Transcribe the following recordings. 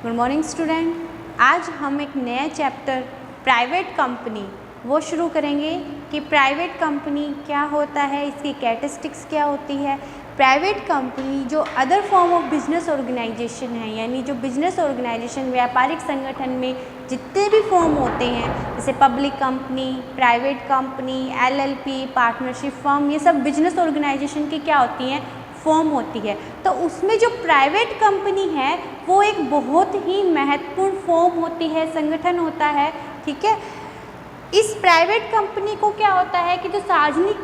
Good morning student. आज हम एक नया चैप्टर प्राइवेट कंपनी वो शुरू करेंगे कि प्राइवेट कंपनी क्या होता है, इसकी कैरेक्टरिस्टिक्स क्या होती है। प्राइवेट कंपनी जो other form of business organisation है, यानी जो बिजनेस ऑर्गेनाइजेशन व्यापारिक संगठन में जितने भी फॉर्म होते हैं, जैसे public company, private company, LLP, partnership firm, ये सब बिजनेस ऑर्गेनाइजेशन की क्या होती हैं, फॉर्म होती है। तो उसमें जो प्राइवेट कंपनी है वो एक बहुत ही महत्वपूर्ण फॉर्म होती है, संगठन होता है। ठीक है, इस प्राइवेट कंपनी को क्या होता है कि जो सार्वजनिक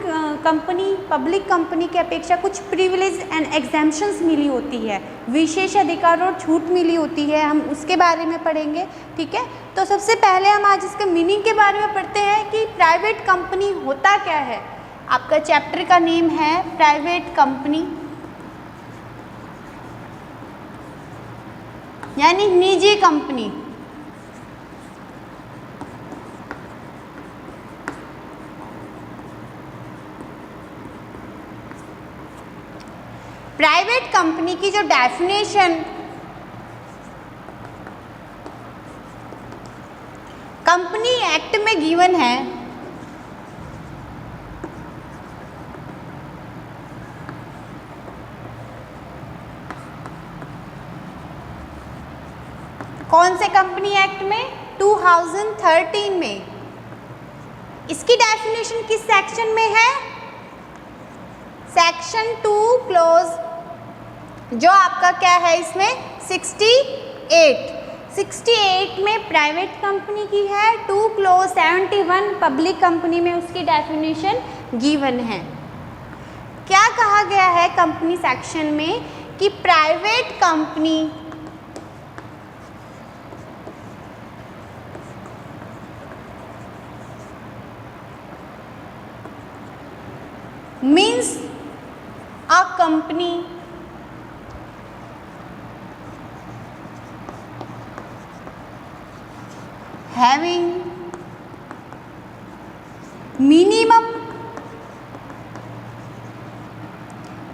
कंपनी, पब्लिक कंपनी के अपेक्षा कुछ प्रिविलेज एंड एग्जेम्पशंस मिली होती है, विशेष अधिकार और छूट मिली होती है। हम उसके बारे में पढ़ेंगे। ठीक है, तो सबसे पहले हम आज इसके मीनिंग के बारे में पढ़ते हैं कि प्राइवेट कंपनी होता क्या है। आपका चैप्टर का नेम है प्राइवेट कंपनी, यानी निजी कंपनी। प्राइवेट कंपनी की जो डेफिनेशन कंपनी एक्ट में गिवन है, कौन से कंपनी एक्ट में, 2013 में। इसकी डेफिनेशन किस सेक्शन में है, सेक्शन 2 क्लोज जो आपका क्या है इसमें 68 में प्राइवेट कंपनी की है, 2 क्लोज 71 पब्लिक कंपनी में उसकी डेफिनेशन गिवन है। क्या कहा गया है कंपनी सेक्शन में कि private company means a company having minimum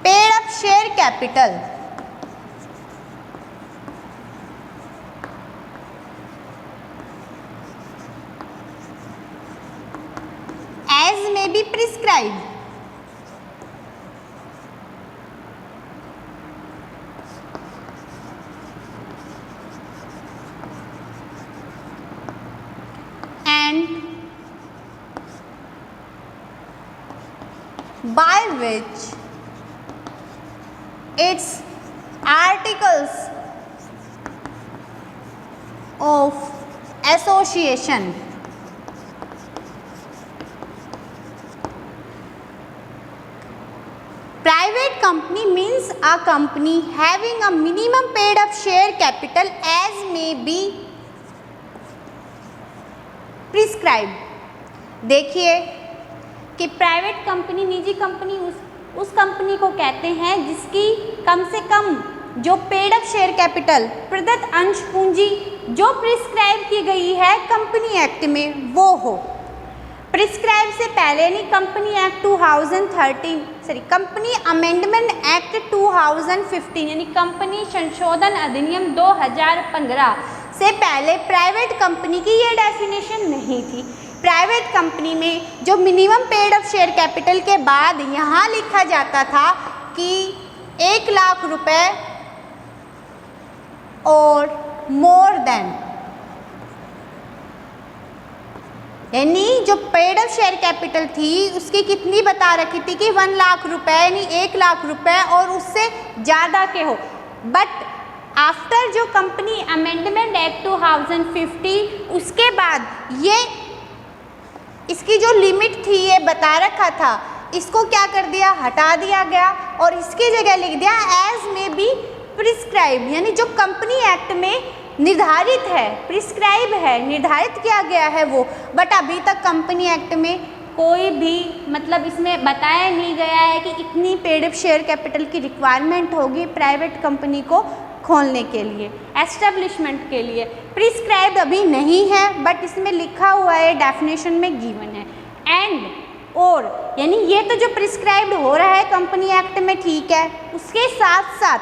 paid up share capital as may be prescribed by which its articles of association private company means a company having a minimum paid up share capital as may be prescribed। देखिए कि private company, निजी company उस company को कहते हैं जिसकी कम से कम जो पेड अप शेयर कैपिटल, प्रदत्त अंश पूंजी जो प्रिस्क्राइब की गई है कंपनी एक्ट में वो हो। प्रिस्क्राइब से पहले नहीं, company act 2013 company amendment act 2015 यानी कंपनी संशोधन अधिनियम 2015 से पहले प्राइवेट कंपनी की ये डेफिनेशन नहीं थी। प्राइवेट कंपनी में जो minimum paid up share capital के बाद यहाँ लिखा जाता था कि 1 लाख रुपए और मोर देन, यानी जो पेड अप शेयर कैपिटल थी उसकी कितनी बता रखी थी कि 1 लाख रुपए यानी 1 लाख रुपए और उससे ज़्यादा के हो। बट आफ्टर जो कंपनी अमेंडमेंट एक्ट 2015 उसके बाद ये इसकी जो लिमिट थी ये बता रखा था, इसको क्या कर दिया, हटा दिया गया और इसकी जगह लिख दिया एज में बी प्रिस्क्राइब, यानी जो कंपनी एक्ट में निर्धारित है, प्रिस्क्राइब है, निर्धारित किया गया है वो। बट अभी तक कंपनी एक्ट में कोई भी मतलब इसमें बताया नहीं गया है कि इतनी पेड अप शेयर कैपिटल की रिक्वायरमेंट होगी प्राइवेट कंपनी को खोलने के लिए, एस्टेब्लिशमेंट के लिए। प्रिस्क्राइब अभी नहीं है बट इसमें लिखा हुआ है, डेफिनेशन में गिवन है। एंड और यानी ये तो जो प्रिस्क्राइब्ड हो रहा है कंपनी एक्ट में, ठीक है, उसके साथ साथ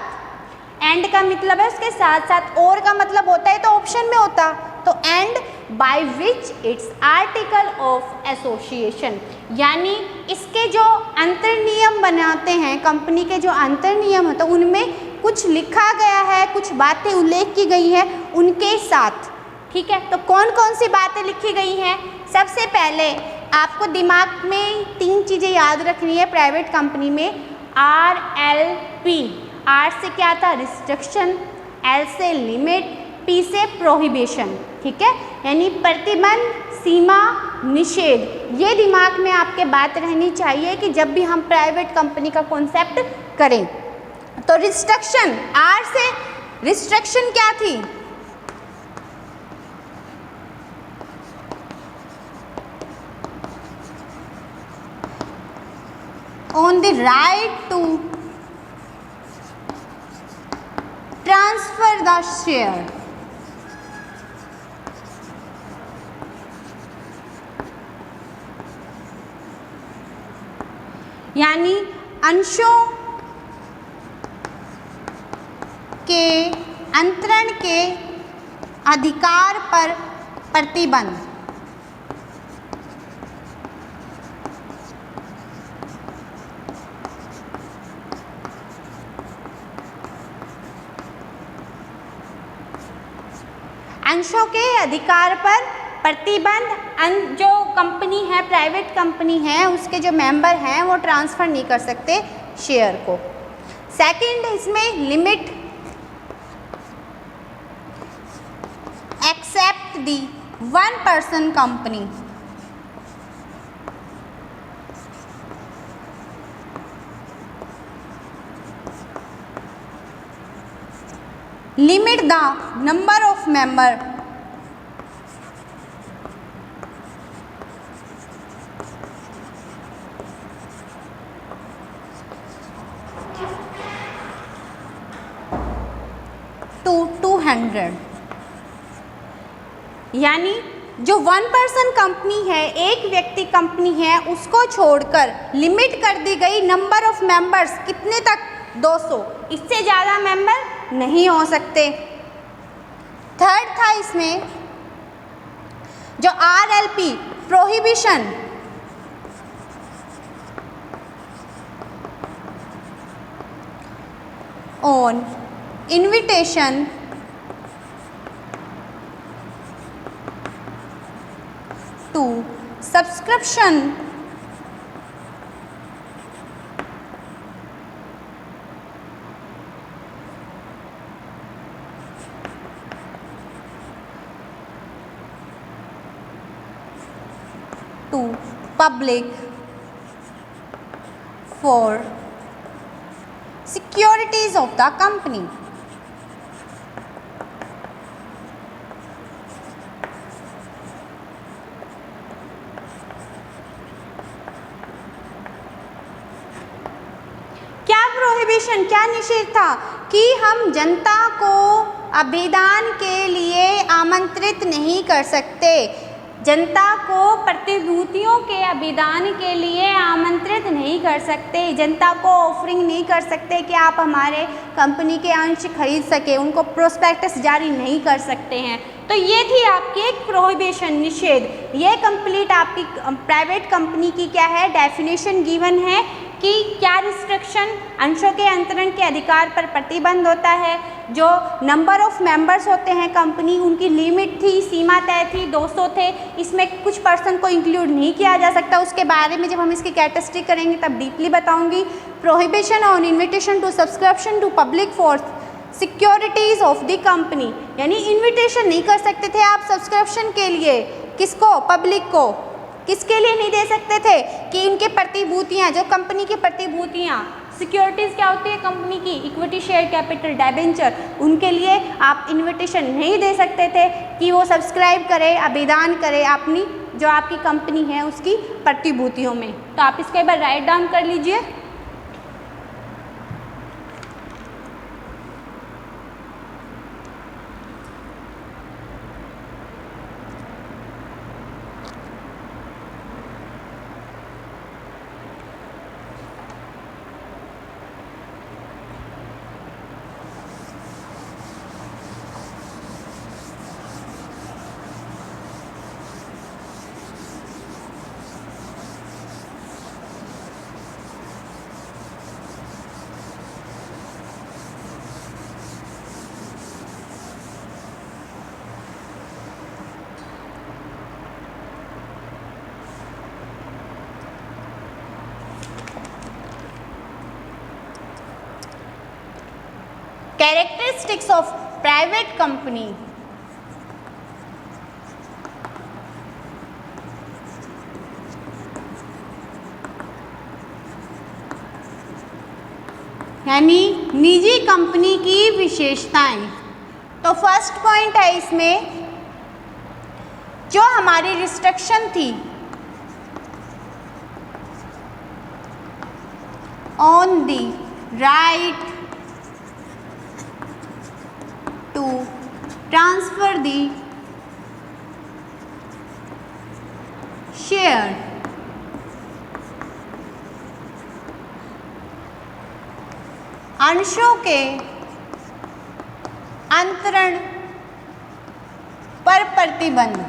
एंड का मतलब है उसके साथ साथ, और का मतलब होता है तो ऑप्शन में होता, तो and by which it's article of association, यानी इसके जो अंतर नियम बनाते हैं, कंपनी के जो अंतर नियम होते हैं उनमें कुछ लिखा गया है, कुछ बातें उल्लेख की गई है उनके साथ। ठीक है, तो कौन कौन सी बातें लिखी गई हैं? सबसे पहले आपको दिमाग में 3 चीज़ें याद रखनी है प्राइवेट कंपनी में। RLP, R से क्या था? रिस्ट्रिक्शन, L से लिमिट, P से प्रोहिबिशन। ठीक है, यानी प्रतिबंध, सीमा, निषेध। ये दिमाग में आपके बात रहनी चाहिए कि जब भी हम प्राइवेट कंपनी का कॉन्सेप्ट करें। तो रिस्ट्रिक्शन, R से रिस्ट्रिक्शन क्या थी? on the right to transfer the share, यानी अंशों के अंतरण के अधिकार पर प्रतिबंध। अंशों के अधिकार पर प्रतिबंध, जो कंपनी है, प्राइवेट कंपनी है, उसके जो मेंबर हैं वो ट्रांसफ़र नहीं कर सकते शेयर को। सेकंड, इसमें limit, except the 1 person company, limit the number of member, to 200, यानी जो 1 पर्सन कंपनी है, एक व्यक्ति कंपनी है, उसको छोड़कर लिमिट कर दी गई नंबर ऑफ मेंबर्स कितने तक? 200, इससे ज़्यादा मेंबर नहीं हो सकते। थर्ड था इसमें जो RLP, prohibition, on invitation to subscription to public for securities of the company। क्या प्रोहिबिशन, क्या निषेध था? कि हम जनता को अभिदान के लिए आमंत्रित नहीं कर सकते, जनता को प्रतिभूतियों के अभिदान के लिए आमंत्रित नहीं कर सकते, जनता को ऑफरिंग नहीं कर सकते कि आप हमारे कंपनी के अंश खरीद सके, उनको प्रोस्पेक्टस जारी नहीं कर सकते हैं। तो ये थी आपकी एक प्रोहिबिशन, निषेध। ये कंप्लीट आपकी प्राइवेट कंपनी की क्या है, डेफिनेशन गिवन है कि क्या रिस्ट्रिक्शन, अंशों के अंतरण के अधिकार पर प्रतिबंध होता है, जो नंबर ऑफ मेंबर्स होते हैं कंपनी, उनकी लिमिट थी, सीमा तय थी, 200 थे, इसमें कुछ पर्सन को इंक्लूड नहीं किया जा सकता। उसके बारे में जब हम इसकी कैटेगरी करेंगे तब डीपली बताऊंगी। Prohibition on invitation to subscription to public for securities of the company, यानी इन्विटेशन नहीं कर सकते थे आप सब्सक्रिप्शन के लिए, किसको? पब्लिक को। किसके लिए नहीं दे सकते थे? कि इनके प्रतिभूतियाँ, जो कंपनी की प्रतिभूतियाँ, सिक्योरिटीज़ क्या होती है कंपनी की? इक्विटी शेयर कैपिटल डिबेंचर, उनके लिए आप इनविटेशन नहीं दे सकते थे कि वो सब्सक्राइब करे, आवेदन करे अपनी जो आपकी कंपनी है उसकी प्रतिभूतियों में। तो आप इसके बार राइट डाउन कर लीजिए। Characteristics of private company. यानी निजी कंपनी की विशेषताएं। तो फर्स्ट पॉइंट है इसमें जो हमारी रिस्ट्रिक्शन थी on the right to transfer the share अंशों के अंतरण पर प्रतिबंध।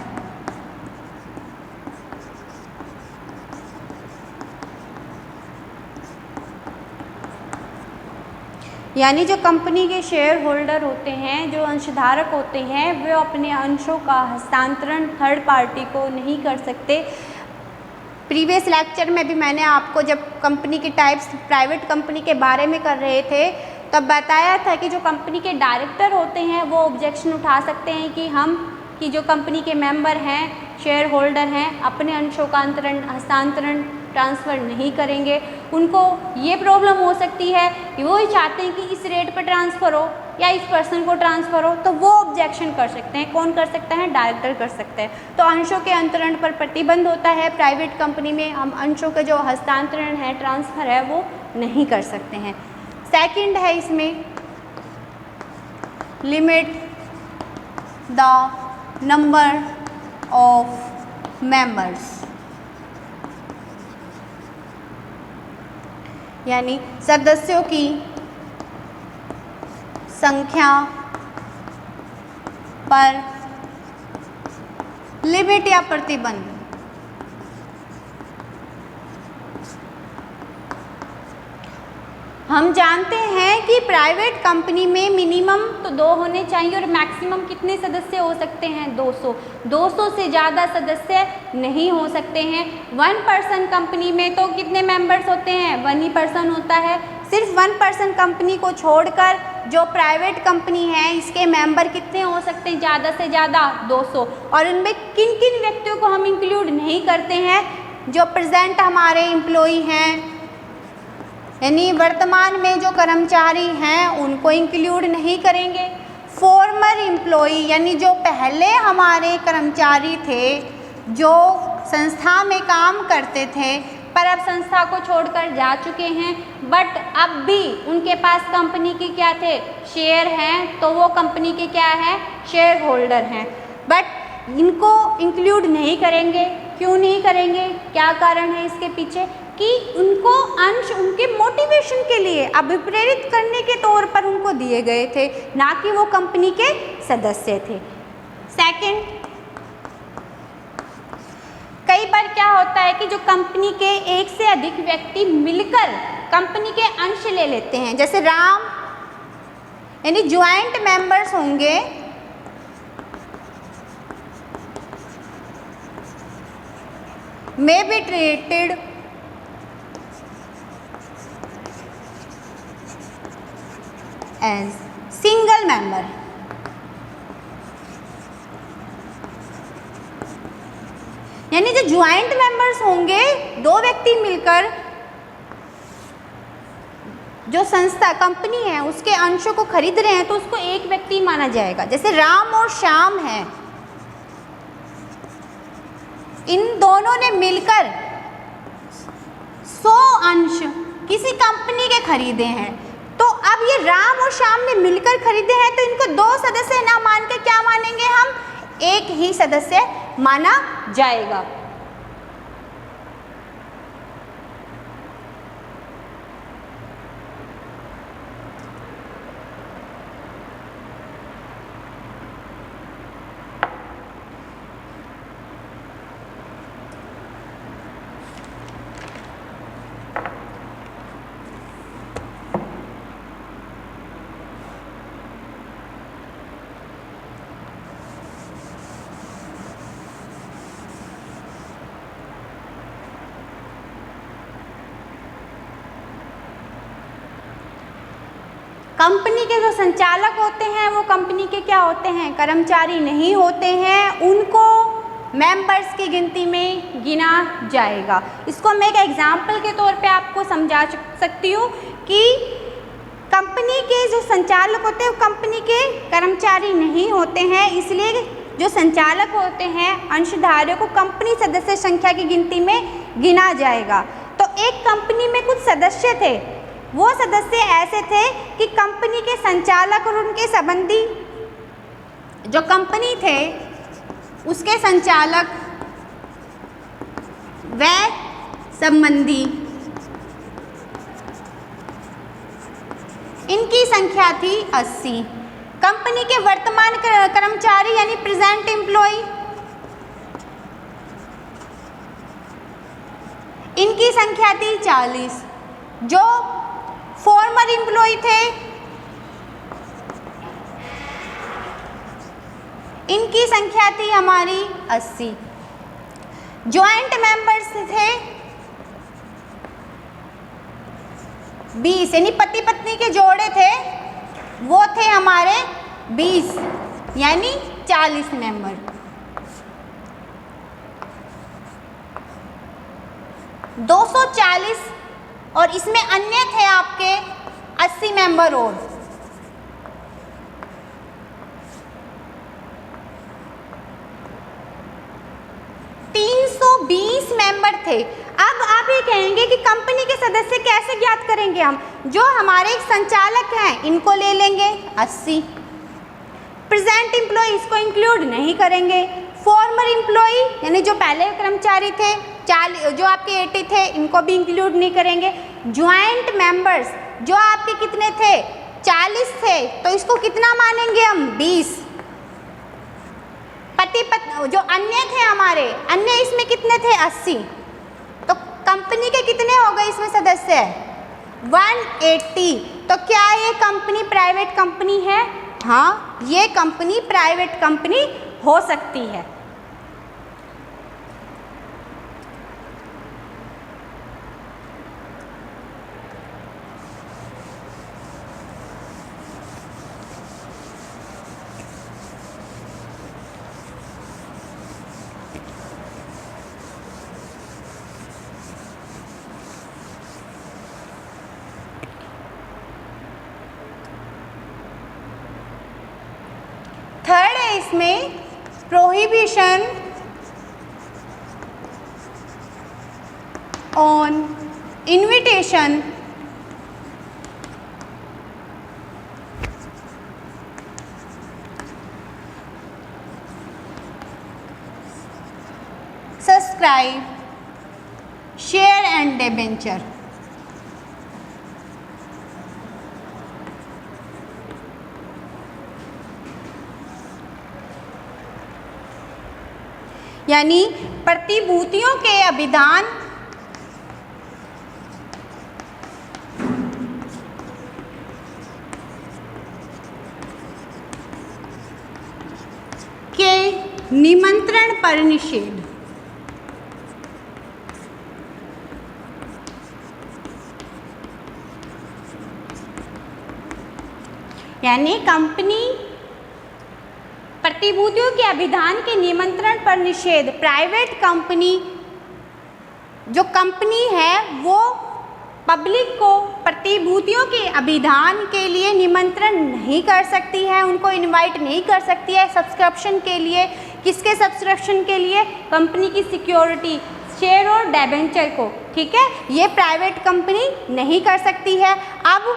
यानी जो कंपनी के शेयर होल्डर होते हैं, जो अंशधारक होते हैं, वे अपने अंशों का हस्तांतरण थर्ड पार्टी को नहीं कर सकते। प्रीवियस लेक्चर में भी मैंने आपको जब कंपनी के टाइप्स प्राइवेट कंपनी के बारे में कर रहे थे तब बताया था कि जो कंपनी के डायरेक्टर होते हैं वो ऑब्जेक्शन उठा सकते हैं कि जो कंपनी के मेंबर हैं, शेयर होल्डर हैं, अपने अंशों का हस्तांतरण ट्रांसफ़र नहीं करेंगे। उनको ये प्रॉब्लम हो सकती है कि वो ही चाहते हैं कि इस रेट पर ट्रांसफ़र हो या इस पर्सन को ट्रांसफ़र हो, तो वो ऑब्जेक्शन कर सकते हैं। कौन कर सकता है? डायरेक्टर कर सकते हैं। तो अंशों के अंतरण पर प्रतिबंध होता है। प्राइवेट कंपनी में हम अंशों के जो हस्तांतरण है, ट्रांसफ़र है, वो नहीं कर सकते हैं। सेकंड है इसमें limit the number of members. यानी सदस्यों की संख्या पर लिमिट या प्रतिबंध। हम जानते हैं कि प्राइवेट कंपनी में मिनिमम तो 2 होने चाहिए और मैक्सिमम कितने सदस्य हो सकते हैं? 200। 200 से ज़्यादा सदस्य नहीं हो सकते हैं। 1 पर्सन कंपनी में तो कितने मेंबर्स होते हैं? 1 ही पर्सन होता है। सिर्फ 1 पर्सन कंपनी को छोड़कर जो प्राइवेट कंपनी है इसके मेंबर कितने हो सकते हैं? ज़्यादा से ज़्यादा 200। और उनमें किन किन व्यक्तियों को हम इंक्लूड नहीं करते हैं? जो प्रेजेंट हमारे एम्प्लॉई हैं, यानी वर्तमान में जो कर्मचारी हैं उनको इंक्लूड नहीं करेंगे। फॉर्मर एम्प्लॉई यानी जो पहले हमारे कर्मचारी थे, जो संस्था में काम करते थे पर अब संस्था को छोड़कर जा चुके हैं, बट अब भी उनके पास कंपनी की क्या थे? शेयर हैं, तो वो कंपनी के क्या है? शेयर होल्डर हैं। बट इनको इंक्लूड नहीं करेंगे। क्यों नहीं करेंगे? क्या कारण है इसके पीछे? कि उनको अंश उनके मोटिवेशन के लिए, अभिप्रेरित करने के तौर पर उनको दिए गए थे, ना कि वो कंपनी के सदस्य थे। सेकंड, कई बार क्या होता है कि जो कंपनी के एक से अधिक व्यक्ति मिलकर कंपनी के अंश ले लेते हैं। जैसे राम यानी ज्वाइंट मेंबर्स होंगे, may be treated as single member। यानी जो ज्वाइंट मेंबर्स होंगे, 2 व्यक्ति मिलकर जो संस्था कंपनी है उसके अंशों को खरीद रहे हैं, तो उसको एक व्यक्ति माना जाएगा। जैसे राम और श्याम हैं, इन दोनों ने मिलकर 100 अंश किसी कंपनी के खरीदे हैं। तो अब ये राम और श्याम ने मिलकर खरीदे हैं, तो इनको 2 सदस्य ना मान के क्या मानेंगे हम? एक ही सदस्य माना जाएगा। कंपनी के जो संचालक होते हैं वो कंपनी के क्या होते हैं, कर्मचारी नहीं होते हैं, उनको मेंबर्स की गिनती में गिना जाएगा। इसको मैं एक एग्जाम्पल के तौर पे आपको समझा सकती हूँ कि कंपनी के जो संचालक होते हैं वो कंपनी के कर्मचारी नहीं होते हैं, इसलिए जो संचालक होते हैं अंशधारियों को कंपनी सदस्य संख्या की गिनती में गिना जाएगा। तो एक कंपनी में कुछ सदस्य थे, वो सदस्य ऐसे थे कि कंपनी के संचालक और उनके संबंधी जो कंपनी थे उसके संचालक व संबंधी इनकी संख्या थी 80। कंपनी के वर्तमान कर्मचारी यानी प्रेजेंट एम्प्लॉय, इनकी संख्या थी 40। जो फॉर्मर एम्प्लॉय थे इनकी संख्या थी हमारी 80। ज्वाइंट मेंबर्स थे 20, यानी पति पत्नी के जोड़े थे वो थे हमारे 20, यानी 40 मेंबर। 240 और इसमें अन्य थे आपके 80 मेंबर और 320 मेंबर थे। अब आप ये कहेंगे कि कंपनी के सदस्य कैसे ज्ञात करेंगे हम? जो हमारे एक संचालक हैं इनको ले लेंगे 80, प्रेजेंट एम्प्लॉय इसको इंक्लूड नहीं करेंगे, फॉर्मर एम्प्लॉय यानी जो पहले कर्मचारी थे 40, जो आपके 80 थे इनको भी इंक्लूड नहीं करेंगे। ज्वाइंट मेंबर्स जो आपके कितने थे 40 थे, तो इसको कितना मानेंगे हम 20। पति पत्नी जो अन्य थे हमारे, अन्य इसमें कितने थे 80, तो कंपनी के कितने हो गए इसमें सदस्य 180। तो क्या ये कंपनी प्राइवेट कंपनी है? हाँ, ये कंपनी प्राइवेट कंपनी हो सकती है। थर्ड है इसमें prohibition on invitation subscribe share and debenture. यानी प्रतिभूतियों के अभिधान के निमंत्रण पर निषेध। यानी कंपनी प्रतिभूतियों के अभिधान के निमंत्रण पर निषेध। प्राइवेट कंपनी जो कंपनी है वो पब्लिक को प्रतिभूतियों के अभिधान के लिए निमंत्रण नहीं कर सकती है, उनको इनवाइट नहीं कर सकती है सब्सक्रिप्शन के लिए। किसके सब्सक्रिप्शन के लिए? कंपनी की सिक्योरिटी, शेयर और डिबेंचर को। ठीक है, ये प्राइवेट कंपनी नहीं कर सकती है। अब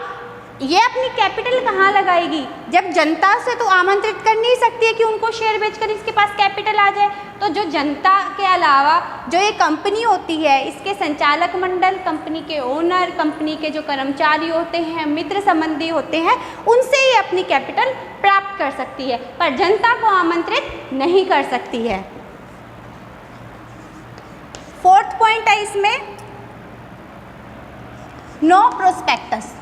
ये अपनी कैपिटल कहाँ लगाएगी? जब जनता से तो आमंत्रित कर नहीं सकती है कि उनको शेयर बेचकर इसके पास कैपिटल आ जाए। तो जो जनता के अलावा जो ये कंपनी होती है, इसके संचालक मंडल, कंपनी के ओनर, कंपनी के जो कर्मचारी होते हैं, मित्र संबंधी होते हैं, उनसे ये अपनी कैपिटल प्राप्त कर सकती है, पर जनता को आमंत्रित नहीं कर सकती है। फोर्थ पॉइंट है इसमें नो प्रोस्पेक्टस।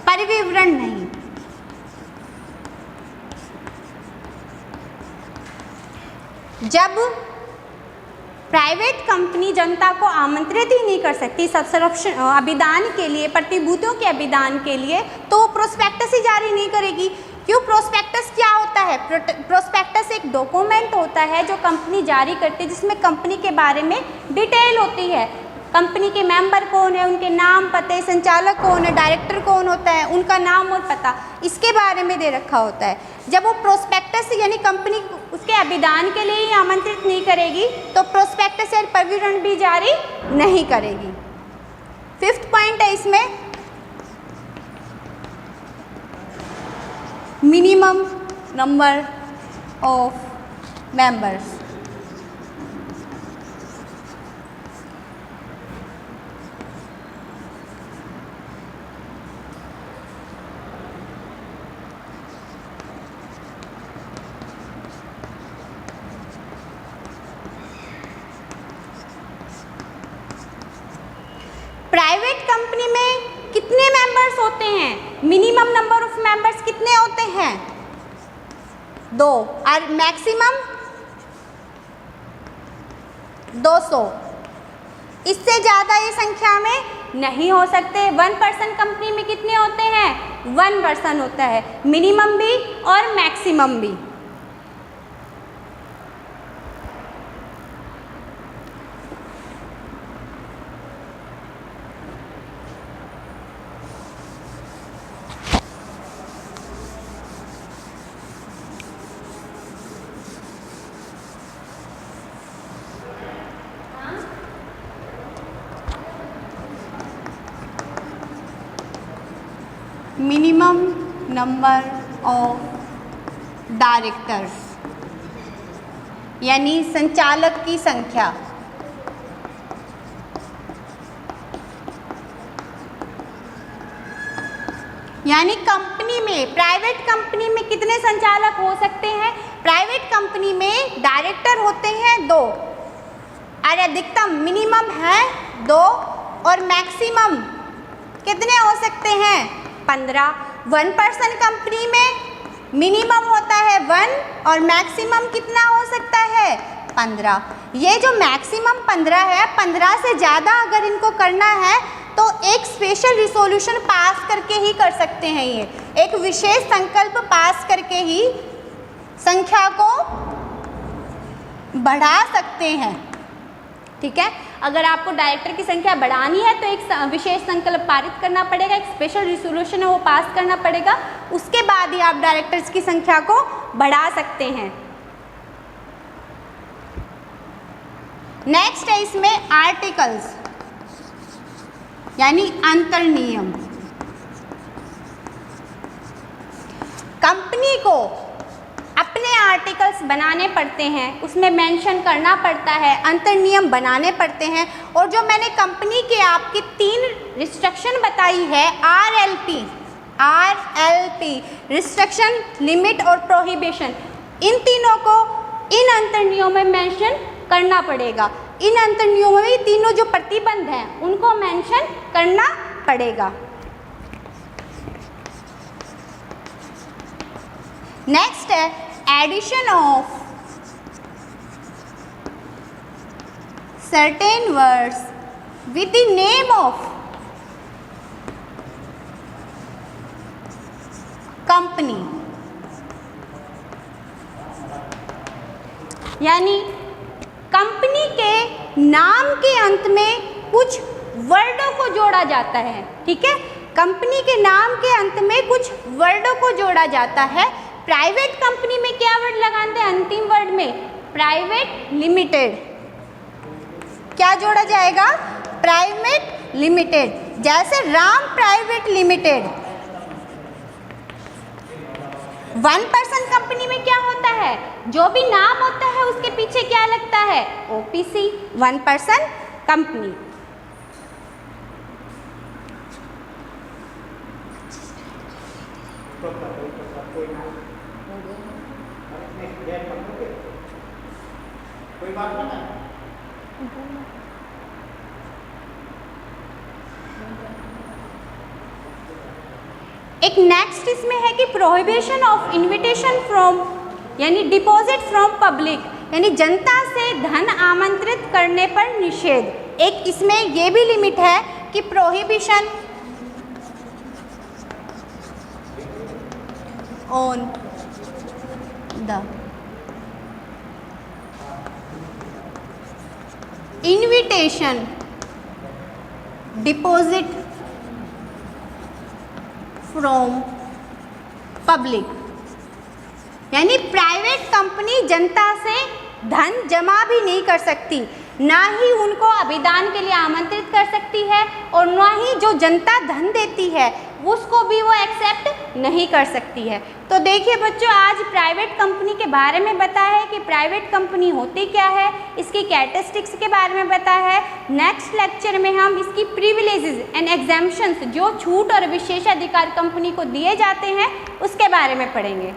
परिविवरण नहीं। जब प्राइवेट कंपनी जनता को आमंत्रित ही नहीं कर सकती सब्सक्रिप्शन अभिदान के लिए, प्रतिभूतियों के अभिदान के लिए, तो वो प्रोस्पेक्टस ही जारी नहीं करेगी। क्यों? प्रोस्पेक्टस क्या होता है? प्रोस्पेक्टस एक डॉक्यूमेंट होता है जो कंपनी जारी करती है, जिसमें कंपनी के बारे में डिटेल होती है। कंपनी के मेंबर कौन है, उनके नाम पते, संचालक कौन है, डायरेक्टर कौन होता है, उनका नाम और पता, इसके बारे में दे रखा होता है। जब वो प्रोस्पेक्टस यानी कंपनी उसके अभिदान के लिए ही आमंत्रित नहीं करेगी तो प्रोस्पेक्टस या प्रविवरण भी जारी नहीं करेगी। 5th पॉइंट है इसमें minimum number of members. Private company में कितने मेंबर्स होते हैं? मिनिमम नंबर ऑफ मेंबर्स कितने होते हैं? 2 और मैक्सिमम 200। इससे ज़्यादा ये संख्या में नहीं हो सकते। 1 पर्सन कंपनी में कितने होते हैं? 1 पर्सन होता है, मिनिमम भी और मैक्सिमम भी। मिनिमम नंबर ऑफ डायरेक्टर्स यानी संचालक की संख्या। यानी कंपनी में, प्राइवेट कंपनी में कितने संचालक हो सकते हैं? प्राइवेट कंपनी में डायरेक्टर होते हैं 2 और अधिकतम मिनिमम है 2 और मैक्सिमम कितने हो सकते हैं? 15। 1 पर्सन कंपनी में मिनिमम होता है 1 और मैक्सिमम कितना हो सकता है? 15। ये जो मैक्सिमम 15 है, 15 से ज़्यादा अगर इनको करना है तो एक स्पेशल रिसोल्यूशन पास करके ही कर सकते हैं। ये एक विशेष संकल्प पास करके ही संख्या को बढ़ा सकते हैं। ठीक है, अगर आपको डायरेक्टर की संख्या बढ़ानी है तो एक विशेष संकल्प पारित करना पड़ेगा, एक स्पेशल रिसोल्यूशन है वो पास करना पड़ेगा, उसके बाद ही आप डायरेक्टर्स की संख्या को बढ़ा सकते हैं। नेक्स्ट है इसमें आर्टिकल्स यानी अंतर नियम। कंपनी को अपने आर्टिकल्स बनाने पड़ते हैं, उसमें मेंशन करना पड़ता है, अंतर नियम बनाने पड़ते हैं। और जो मैंने कंपनी के आपकी 3 रिस्ट्रिक्शन बताई है, RLP रिस्ट्रिक्शन, लिमिट और प्रोहिबिशन, इन तीनों को इन अंतर नियमों में मेंशन करना पड़ेगा। इन अंतर नियमों में तीनों जो प्रतिबंध हैं उनको मेंशन करना पड़ेगा। नेक्स्ट है addition of certain words with the name of company, यानी कंपनी के नाम के अंत में कुछ वर्डों को जोड़ा जाता है। ठीक है, कंपनी के नाम के अंत में कुछ वर्डों को जोड़ा जाता है। प्राइवेट कंपनी में क्या वर्ड लगाते हैं अंतिम वर्ड में? Private limited. क्या जोड़ा जाएगा? Private limited. जैसे Ram private limited. 1 person company में क्या होता है? जो भी नाम होता है उसके पीछे क्या लगता है? OPC, 1 person company. एक नेक्स्ट इसमें है कि प्रोहिबिशन ऑफ इन्विटेशन फ्रॉम यानी डिपॉजिट फ्रॉम पब्लिक, यानी जनता से धन आमंत्रित करने पर निषेध। एक इसमें ये भी लिमिट है कि prohibition on the invitation deposit from public, यानी प्राइवेट कंपनी जनता से धन जमा भी नहीं कर सकती, ना ही उनको अभिदान के लिए आमंत्रित कर सकती है और ना ही जो जनता धन देती है उसको भी वो एक्सेप्ट नहीं कर सकती है। तो देखिए बच्चों, आज प्राइवेट कंपनी के बारे में बताया है कि प्राइवेट कंपनी होती क्या है, इसकी कैरेक्टरिस्टिक्स के बारे में बताया है। नेक्स्ट लेक्चर में हम इसकी प्रिविलेजेस एंड एग्जेम्पशंस, जो छूट और विशेषाधिकार कंपनी को दिए जाते हैं, उसके बारे में पढ़ेंगे।